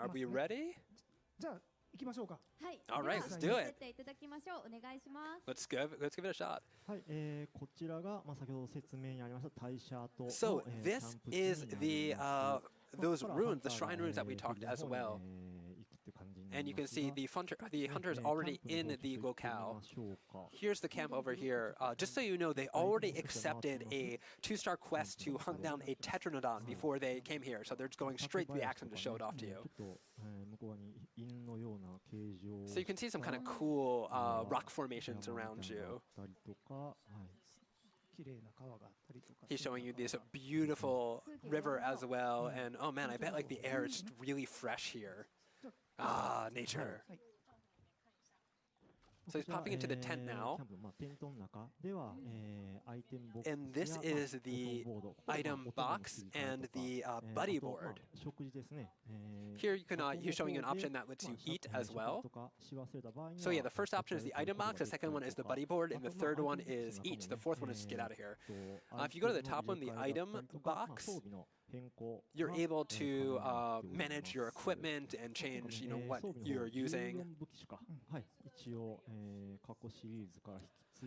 Are we ready? じゃあ行きましょうか。はい。All right, let's do やっ it. ていただきましょう。お願いします。Let's give it a shot. はい、こちらが、先ほど説明にありましたタイシャートの、So キャ this ンプ地 is にな the ります。 those ここから runes, the ハンター shrine が runes that we talked as フィールドの well. 方に行くって感じにな And り you ま can す see が the hunter's already in the locale. キャンプの方ちょっと行ってみましょうか。 Here's the camp over here. Just so you know, they already accepted a 2-star quest to hunt down a Tetranodon before they came here. So they're just going straight to the action to show it off to ちょ you. っと、向こう側に犬のような形状 So you can see some kind of cool rock formations around you. あったりとか、はい。綺麗な川があったりとか。 He's showing you this beautiful river as well. And oh man, I bet like the air is just really fresh here. Ah, nature. はい。 So he's popping into the tent キャ now. ンプのテントの中では、アイテムボックス And this is the item box and the buddy board. 食事ですね。Here you can he's showing you an option that lets you eat as well. So yeah, the first option is the item box, the second one is the buddy board, and the third one is eat. The fourth one is just get out of here. If you go to the top one, the item box, you're able to manage your equipment and change, you know, what you're using.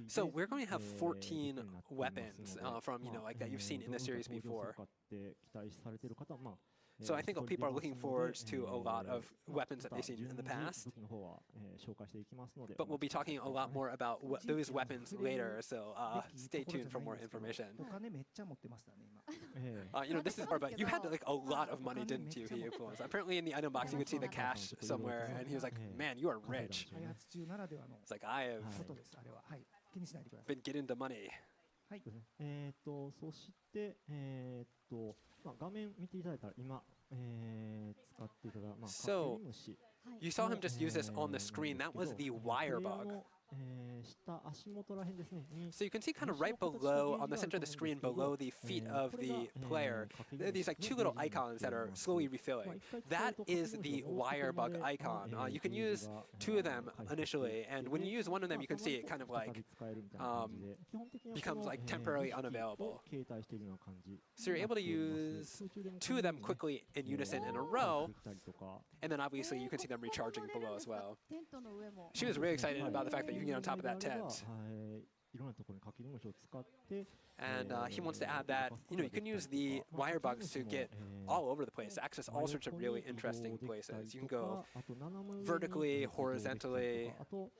So we're going to have 14 weapons from, you know, like that you've seen in the series before. So I think people are looking forward to a lot of weapons that they've seen in the past. But we'll be talking a lot more about those weapons later, so stay tuned for more information. お金めっちゃ持ってましたね今。 You know, this is part, but you had like a lot of money, didn't you? He influenced. Apparently, in the item box, you could see the cash somewhere, and he was like, "Man, you are rich." 開発中ならではの It's like I こ have とです。あれははい。気にしないでください。 been getting the money. はい。そして、画面見ていただいたら今、使っていただく、So you saw him just use this on the screen. That was the Wirebug. 下足元らへんですね。 So you can see kind of right below, on the center of the screen, below the feet of the player, there are these like two little icons that are slowly refilling. That is the Wirebug icon. You can use two of them initially, and when you use one of them, you can see it kind of like becomes like temporarily unavailable. So you're able to use two of them quickly in unison in a row, and then obviously you can see them recharging below as well. テントの上も。 She was really excited about the fact that you can get on top of that tent. いろんなところにかきり虫を使って、 And he wants to add that, you know, you can use the Wirebugs to get all over the place, to access all sorts of really interesting places. You can go vertically, horizontally. あと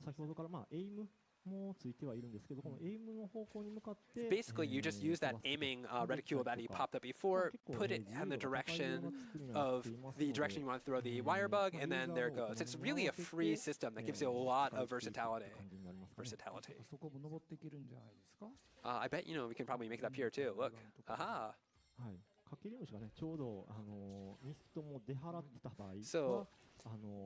先ほどからエイムもついてはいるんですけど、このエイムの方向に向かって Basically, you just use that aiming reticule that he popped up before, put it in the direction of the direction you want to throw the Wirebug, and then there it goes. It's really a free system that gives you a lot of versatility. そこも登っていけるんじゃないですか。 I bet, you know, we can probably make it up here too. Look. Aha. はい。かけり虫がね、ちょうど2匹とも出払ってた場合は、 So,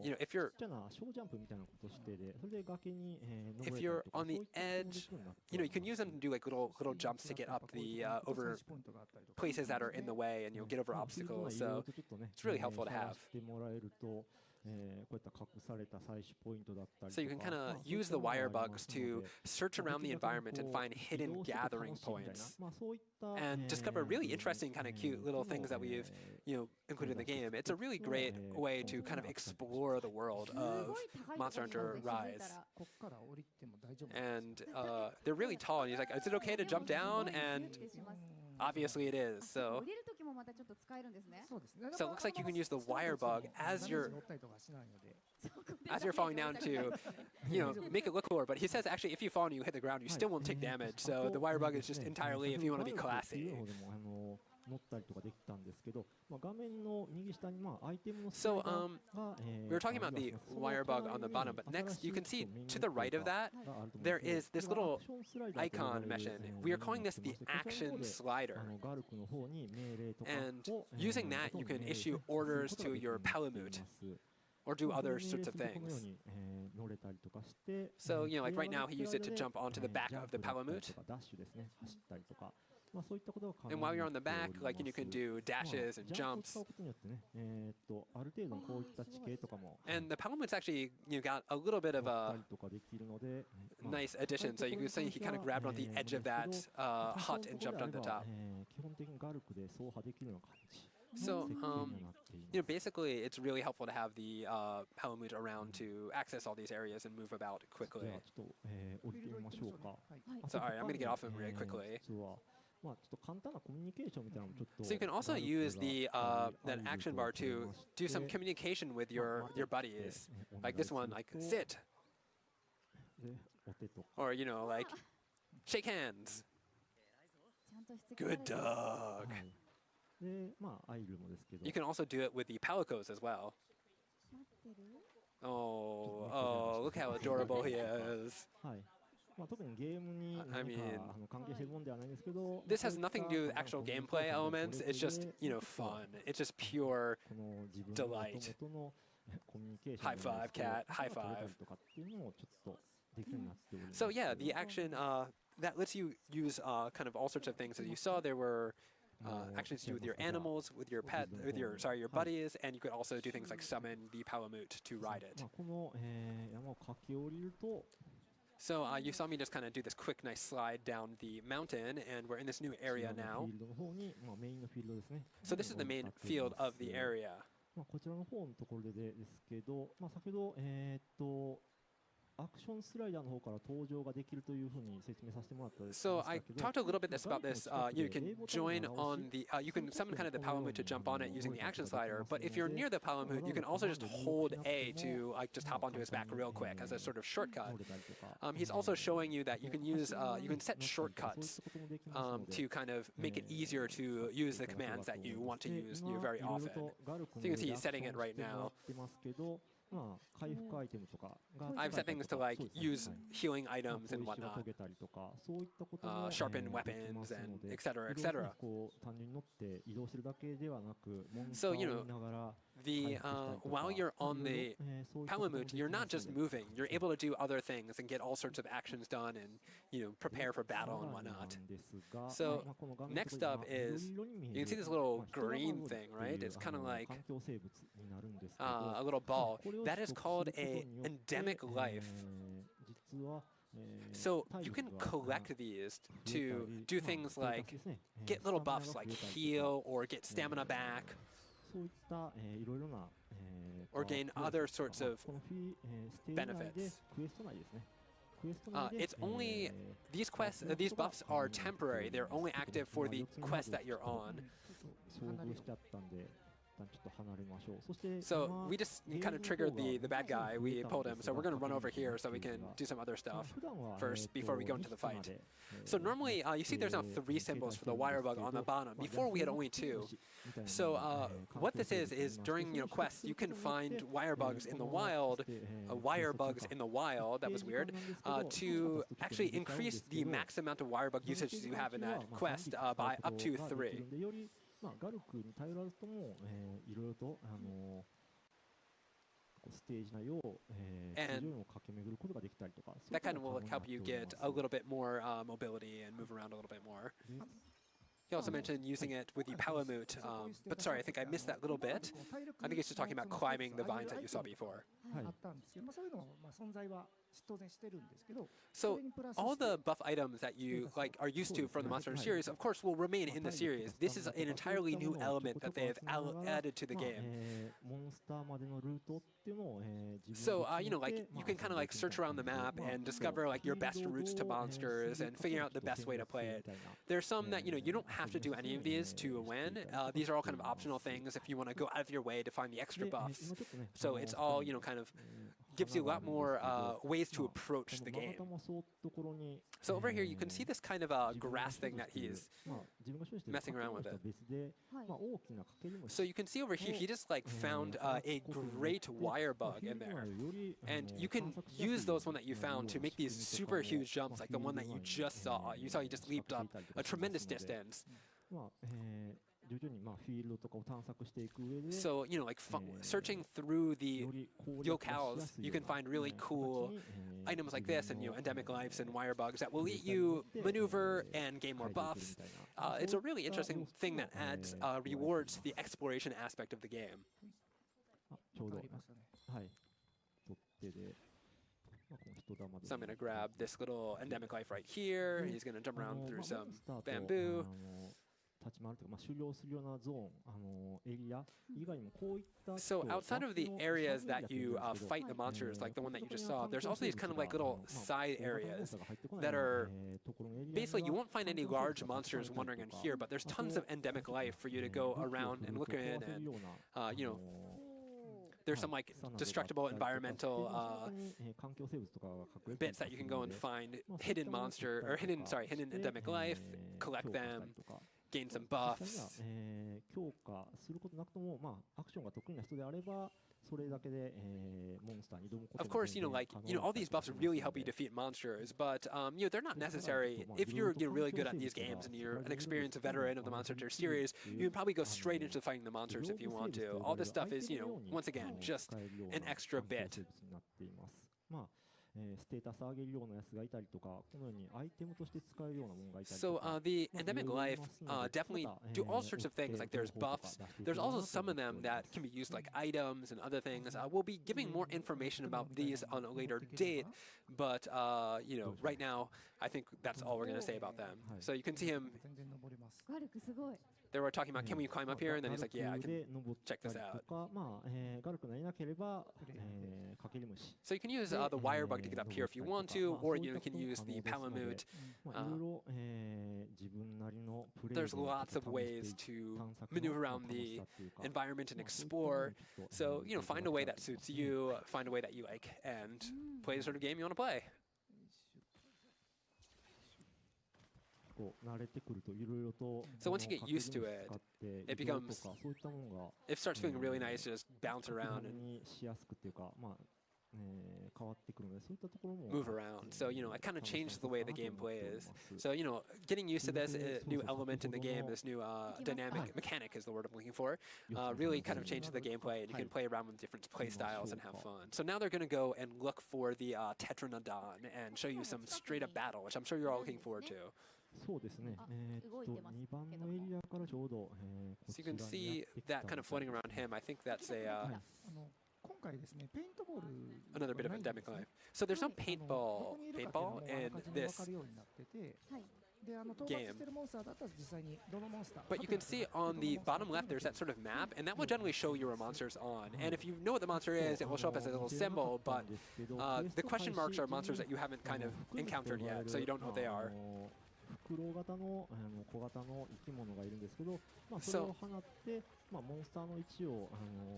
you know, if you're ちっちゃな小ジャンプみたいなことしてで、それで崖に登 if れた you're りとか、 on the そういった edge, ことになって you know, you can use them to do like little jumps to get up the over ポイントがあったりとか。 places that are in the way, and you'll get over まあ obstacles. フィールド So 内いろいろとちょっとね、 it's really helpful to 探 have. してもらえると、こういった隠された採取ポイントだったり So you と can か、kind まあ of use the そういったものがあり Wirebugs ますの to で、 search around the まあ environment and find 移 hidden 動してて gathering 楽しいみたいな、 points まあそういった and discover really interesting kind of cute little things that we've, you know, included in the game. It's a really great way to kind of explore the world of Monster Hunter Rise. こっから降りても大丈夫。 And they're really tall, and he's like, "Is it okay to jump down?" And obviously it is. 降 So りる時もまたちょっと使えるんですね。そうですね。 So it looks like you can use the Wirebug as you're 乗ったりとかしないので。 as you're falling down to, you know, make it look cooler. But he says actually, if you fall and you hit the ground, you still won't take damage. So the Wirebug is just entirely if you want to be classy. 乗ったりとかできたんですけど、画面の右下にアイテムの So が we were talking about the Wirebug on the bottom, but next you can see to the right of that, there is this little icon mentioned. We are calling this the action slider. ガルクの方に命令とか And を using that, you can issue orders to your Palamute or do other sorts of このよう things. に乗れたりとかして、 So, you know, like right now, he used it to jump onto the back of the Palamute. ダッシュですね、走ったりとか、そういったことが可能 And に while な you're って on the back, like, you can do dashes and ジャンプを使 jumps. うことによってね、ある程度のこういった地形とかも And the Palamute's actually, you know, got a little bit of 乗った a りとかできるので、 nice addition. So you can see he kind of grabbed on the edge of that hut and jumped on the top. 基本的にガルクで走破できるような感じ。So, 設計にはなっています。basically, it's really helpful to have the Palamute around to access all these areas and move about じ quickly. ゃあちょっと、降りてみましょうか。あ So, ここ alright, I'm gonna get に off him really quickly. 実はまあちょっと簡単なコミュニケーションみたいなのもちょっと So you can also ガルプ use が the あ that る action と bar 取れ to まし do some て communication with まあ your 待て buddies. ってお願 Like い this す one, る like と sit, でお手とか or like shake hands. ちゃんとしつけられ Good てる dog. はいでまあアイルもですけど You can also do it with the Palicos as well. 待ってる Oh, look how adorable he is. はいまあ特にゲームに I 何か mean, 関係してるもんではないんですけど This まあ has そういった nothing to do with 簡単な actual コミュニケー gameplay ションの elements. これ It's just, で you know, ちょっと fun. It's just pure この自分 delight. の元々のコミュニケーショ High ンじゃない five, ですけど cat. High それが取れた five. りとかっていうのもちょっとできるようになっております。 So yeah, the action that lets you use kind of all sorts of things. As you saw, there were actions to do with your animals, with your pet, with your buddies, and you could also do things like summon the Palamute to ride it. まあこの、山を駆け下りると So you saw me just kind of do this quick, nice slide down the mountain, and we're in this new こち area らの now. フィールドの方に、まあ、メインのフィールドですね。 So this is the main 向かっており field ます of the area. まあ、こちらの方のところですけど、まあ、先ほど、アクションスライダーの方から登場ができるというふうに説明させてもらったんです So け I ど、 talked a little bit about this. You can ガイドの近くで join on the, you can summon kind of the Palamute to jump on it using the action slider. But if you're near the Palamute, you can also just hold A to like just hop onto his back real quick as a sort of shortcut. 乗れたりとか He's also showing you that you can use, you can set shortcuts to kind of make it easier to use the commands that you want to use very often. So you can see he's setting it right now. まあ、回復アイテムとかが I've set things to like use healing items and まあこういう石を whatnot, 研げたりとかそういったことも sharpen できま weapons すの and で et cetera, い et ろいろ cetera. こう単純に乗って移動するだけではなくモンス So, ターを you 見 know, ながら The while you're on the Palamute, you're not just moving. You're able to do other things and get all sorts of actions done and prepare for battle and whatnot. So next up is, you can see this little green thing, right? It's kind of like a little ball. That is called a endemic life. So you can collect these to do things like get little buffs like heal or get stamina back. そういったいろいろな Or gain other sorts of このステージ内で benefits. クエスト内ですね。クエスト内で It's only these quests. These buffs are temporary. They're only active for the quest that you're on. 遭遇しちゃったんで、一旦ちょっと離れましょう。そして So we just kind of triggered the bad guy. We pulled him. So we're going to run over here so we can do some other stuff first before we go into the fight. So normally you see there's now 3 symbols for the Wirebug on the bottom. Before we had only 2. So what this is during quests you can find Wirebugs in the wild, that was weird, to actually increase the max amount of Wirebug usage you have in that quest by up to 3. まあガルクに頼らずともいろいろとステージ内を通常よりも駆け巡ることができたりとか。That kind of will help you get a little bit more mobility and move around a little bit more. He also mentioned using it with the Palamute, but sorry, I think I missed that little bit. I think he's just talking about climbing the vines that you saw before. あったんですけど、そういうのも存在は当然してるんですけど、 So all the buff items that you like are used to from the Monster Hunter series, of course, will remain in the series. This is an entirely new element that they have added to the game. モンスターまでのルートっていうのをSo like you can kind of like search around the map and discover like your best routes to monsters and figure out the best way to play it. There's some that you don't have to do any of these to win. These are all kind of optional things if you want to go out of your way to find the extra buffs. So it's all kind of gives you a lot more ways to approach the game. So over here you can see this kind of grass thing that he's messing around with it. So you can see over here he just like found a great Wirebug in there, and you can use those one that you found to make these super huge jumps like the one that you just saw. You saw he just leaped up a tremendous distance. So like searching through the locales, you can find really cool items like this and endemic lives and Wirebugs that will let you maneuver and gain more buffs. It's a really interesting thing that adds rewards to the exploration aspect of the game. ちょうどはい取っ手で So I'm going to grab this little endemic life right here. He's going to jump around through some bamboo. 立ち回るというか、終了するようなゾーン、エリア以外にもこういった So outside of the areas that you fight the monsters, like the one that you just saw, there's also these kind of like little side areas that are basically you won't find any large monsters wandering in here, but there's tons of endemic life for you to go around and look in, and you know, there's some like destructible environmental bits that you can go and find hidden hidden endemic life, collect them, gain some buffs. 強化することなくとも、アクションが得意な人であれば、それだけで、モンスターに挑むこと Of course, all these buffs really help you defeat monsters, but they're not necessary. If you're really good at these games and you're an experienced veteran of the Monster Hunter series, you can probably go straight into fighting the monsters if you want to. All this stuff is, once again, just an extra bit. ステータス上げるようなやつがいたりとか、このようにアイテムとして使えるようなものがいたりと So か。the endemic life definitely do all sorts of things. Like there's buffs. There's also some of them that can be used like items and other things. We'll be giving more information about these on a later date, but right now I think that's all we're going to say about them. So you can see him. 全然登れます。ガルクすごい。 They were talking about, can we climb up here? And then he's like, yeah, I can check this out. ガルクがいなければ、かけり虫。 So you can use the Wirebug to get up here if you want to, or you can use the Palamute. いろいろ、自分なりのプレイで There's lots of ways to maneuver around the environment and explore. So, find a way that suits you, find a way that you like, and play the sort of game you want to play. こう慣れてくるといろいろと So once you get used to it, it becomes, そういったものが it starts feeling really nice to just bounce around and にしやすくっていうか、変わってくるので、そういったところも move around. So, it kind of changes the way the game plays. So, getting used to this new element in the game, this new dynamic mechanic is the word I'm looking for, really kind of changes the gameplay, and you can play around with different play styles and have fun. So now they're going to go and look for the Tetranodon and show you some straight up battle, which I'm sure you're all looking forward to. そうですね。2番のエリアからちょうど、So you can see that kind of floating around him. I think that's今回ですね、ペイントボール another bit of endemic life. So there's no paintball in this game. But you can see on the bottom left there's that sort of map, and that will generally show you where a monster's on. And if you know what the monster is, it will show up as a little symbol, but the question marks are monsters that you haven't kind of encountered yet, so you don't know what they are. 袋型の小型の生き物がいるんですけど、それを放って、モンスターの位置を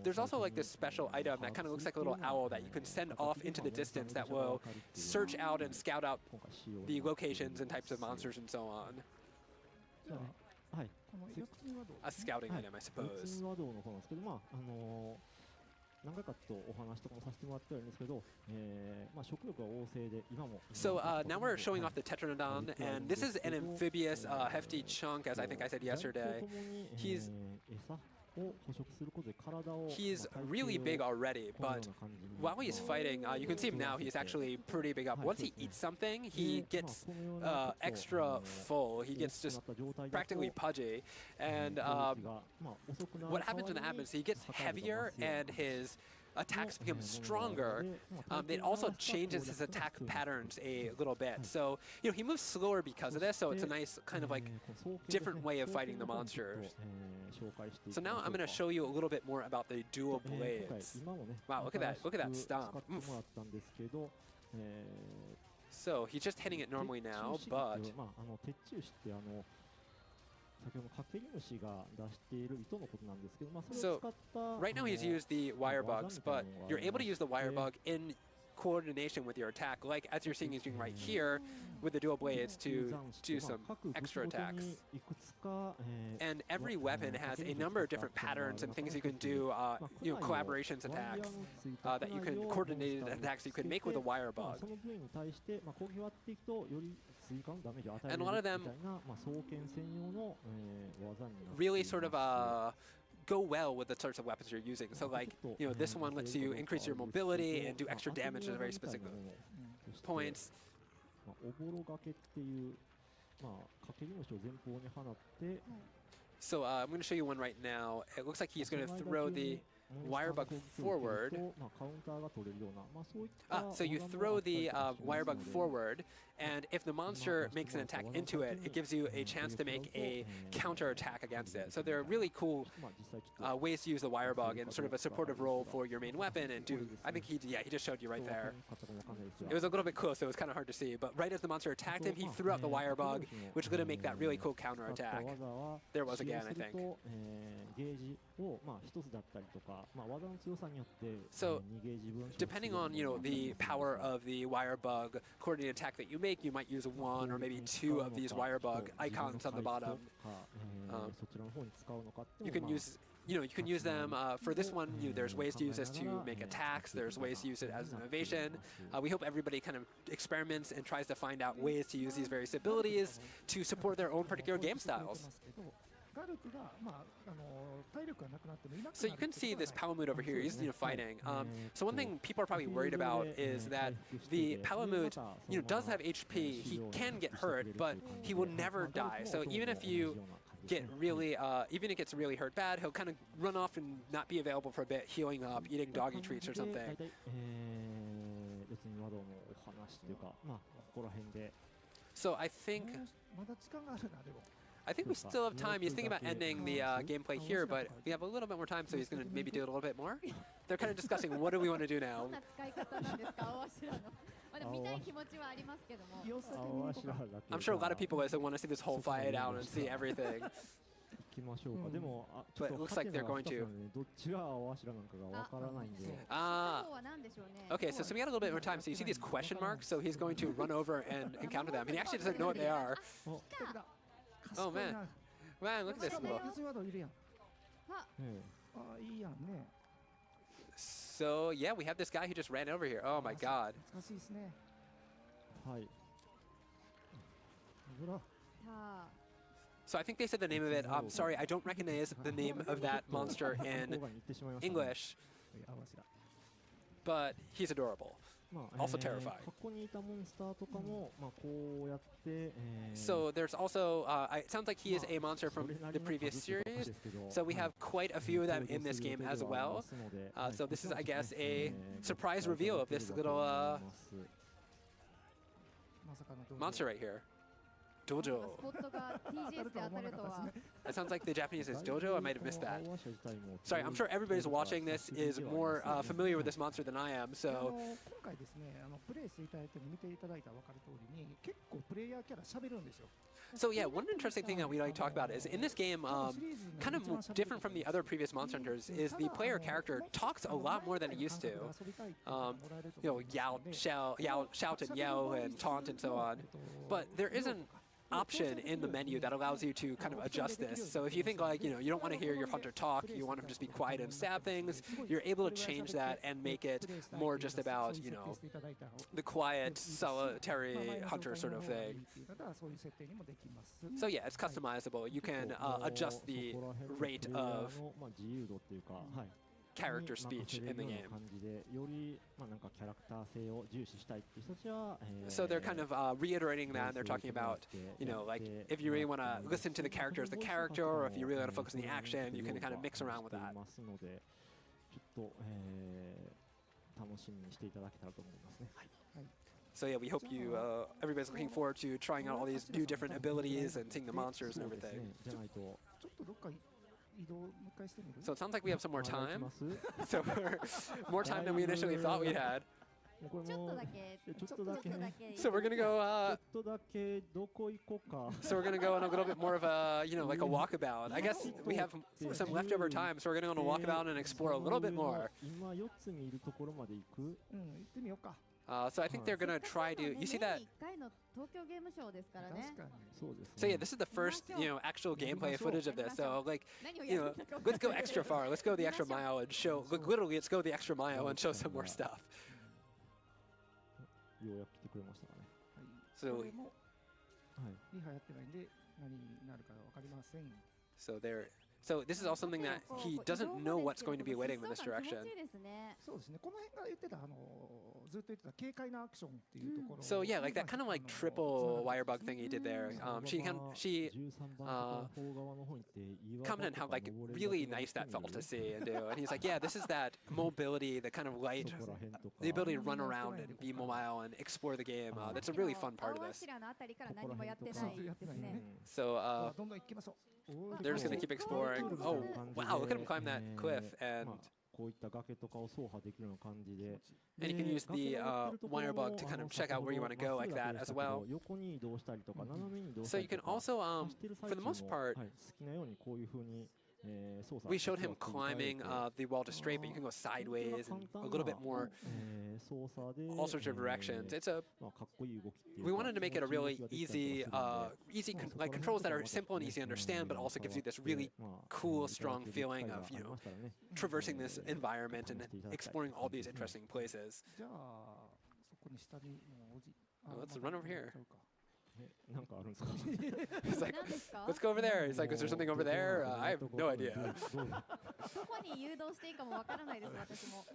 There's also like this special item that kind of looks like a little owl that you can send off into the distance that will search out and scout out the locations and types of monsters and so on. はい。A scouting item, I 4つ suppose. のワードの方なんですけど、何回かとお話とかもさせてもらってるんですけど、食欲が旺盛で今も。So now we're showing off the Tetranodon, and this is an amphibious, hefty chunk, as I think I said yesterday. He's really big already, but while he's fighting, you can see him now, he's actually pretty big up. Once he eats something, he gets extra full. He gets just practically pudgy. And what happens when that happens, he gets heavier and his attacks become stronger. It also changes his attack patterns a little bit. So, he moves slower because of this, so it's a nice kind of like different way of fighting the monsters. So now I'm going to show you a little bit more about the dual blades. Wow, look at that stomp. Oof. So he's just hitting it normally now, but 先ほどかけり虫が出している糸のことなんですけど、So right now he's used the Wirebugs, but you're able to use the Wirebug in coordination with your attack, like as you're seeing he's doing right here with the dual blades to do some extra attacks. And every weapon has a number of different patterns and things you can do, collaborations attacks, that you can coordinated attacks you can make with a Wirebug. And a lot of them really sort of go well with the sorts of weapons you're using. So like, this one lets you increase your mobility and do extra damage to very specific points. So I'm going to show you one right now. It looks like he's going to throw the Wirebug forward. So you throw the Wirebug forward, and if the monster makes an attack into it, it gives you a chance to make a counter attack against it. So there are really cool ways to use the Wirebug in sort of a supportive role for your main weapon and do, I think he just showed you right there. It was a little bit close, so it was kind of hard to see, but right as the monster attacked him, he threw out the Wirebug, which is going to make that really cool counter attack. There was again, I think. So, depending on, the power of the Wirebug coordinated attack that you make, you might use one or maybe two of these Wirebug icons on the bottom. You can use, you can use them for this one. There's ways to use this to make attacks. There's ways to use it as an innovation. We hope everybody kind of experiments and tries to find out ways to use these various abilities to support their own particular game styles. So you can see this Palamute over here. He's fighting. So one thing people are probably worried about is that the Palamute does have HP. He can get hurt, but he will never die. So even if you get really, even if it gets really hurt bad, he'll kind of run off and not be available for a bit, healing up, eating doggy treats or something. So I think we still have time. He's thinking about ending the gameplay here, but we have a little bit more time, so he's going to maybe do a little bit more. They're kind of discussing what do we want to do now. I'm sure a lot of people want to see this whole fight out and see everything. But it looks like they're going to. Okay, so we got a little bit more time. So you see these question marks, so he's going to run over and encounter them. And he actually doesn't know what they are. Oh man, look at this little. So yeah, we have this guy who just ran over here. Oh my god. So I think they said the name of it. Sorry, I don't recognize the name of that monster in English, but he's adorable. Also terrifying. So there's also, it sounds like he is a monster from the previous series. So we have quite a few of them in this game as well. So this is, I guess, a surprise reveal of this little monster right here. Dojo. That sounds like the Japanese is dojo. I might have missed that. Sorry, I'm sure everybody's watching this is more familiar with this monster than I am, so. So yeah, one interesting thing that we like to talk about is in this game, kind of different from the other previous Monster Hunters, is the player character talks a lot more than he used to. Shout and yell and taunt and so on. But there isn't option in the menu that allows you to kind of adjust this. So if you think like, you don't want to hear your hunter talk, you want him to just be quiet and stab things, you're able to change that and make it more just about, the quiet, solitary hunter sort of thing. So yeah, it's customizable. You can adjust the rate of character speech in the game. So they're kind of reiterating that, and they're talking about, like if you really want to listen to the character as the character, or if you really want to focus on the action, you can kind of mix around with that. So yeah, we hope everybody's looking forward to trying out all these new different abilities and seeing the monsters and everything. So it sounds like we have some more time. So more time than we initially thought we had. So we're gonna go. So we're gonna go on a little bit more of a, like a walkabout. I guess we have some leftover time, so we're gonna go on a walkabout and explore a little bit more. So I think they're gonna try to. You see that? So yeah, this is the first, actual gameplay footage of this. So like, let's go extra far. Let's go the extra mile and show. Literally, let's go the extra mile and show some more stuff. So. So this is also something that he doesn't know what's going to be awaiting in this direction. ずっと言ってた軽快なアクションっていうところ。 So yeah, like that kind of like triple Wirebug thing he did there. She commented on how like really nice that felt to see and do. And he's like, yeah, this is that mobility, the kind of light, the ability to run around and be mobile and explore the game. That's a really fun part of this. 青柱のあたりから何もやってないですね。 So どんどん行きましょう。 they're just gonna keep exploring. Oh wow, look at him climb that cliff, and こういった崖とかを走破できるような感じで、 and you can use the Wirebug to kind of check out where you want to go like that as well. 横に移動したりとか斜めに移動し So た you りと can か、 also 走ってる最 for the 中 most も part 好きなようにこういう風に操作 we showed him を繰り返 climbing して the wall to straight, but you can go sideways and a little bit more 操作で all sorts of directions. It's a まあかっこいい動きっていう we か wanted to make it a 気持 really ちいい動きができたりとかするんで like controls that are simple and easy to understand, but also gives you this really cool, strong feeling of, you know, traversing this environment and exploring all these interesting places. じゃあそこに下にもうおじ。 Let's run over here. なんかあるんですか He's like, 何ですか？ let's go over there. He's like, is there something over there? I have no idea. どこに誘導していいかもわからないです私も。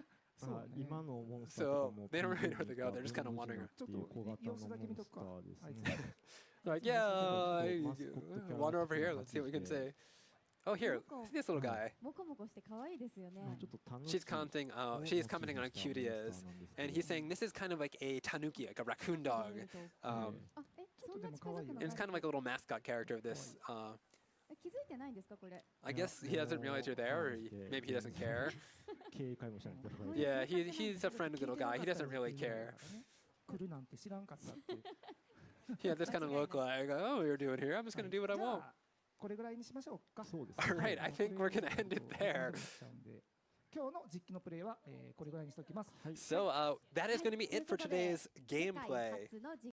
今のモンスターとかも So they don't really know where to go. They're just kind of wandering. っていう小型のモンスターですね Like, yeah, wander over here. Let's see what we can say. Oh, here, see this little guy. モコモコして可愛いですよね。ちょっと楽しい She's commenting. She's commenting on how cute he is, and he's saying this is kind of like a tanuki, like a raccoon dog. あ、そんな近づくの And it's kind of like a little mascot character of this. 気づいてないんですかこれ？ I guess he doesn't realize you're there, or maybe he doesn't care. 警戒もしないと Yeah, he's a friendly little guy. He doesn't really care. 来るなんて知らんかったって。 He had this kind of look like, oh, what you're doing here? I'm just gonna do what I じゃ want. あこれぐらいにしましょうか。そうです All right, I think we're gonna end it there. 今日の実機のプレイはこれぐらいにしておきます。 So that is going to be it for today's gameplay.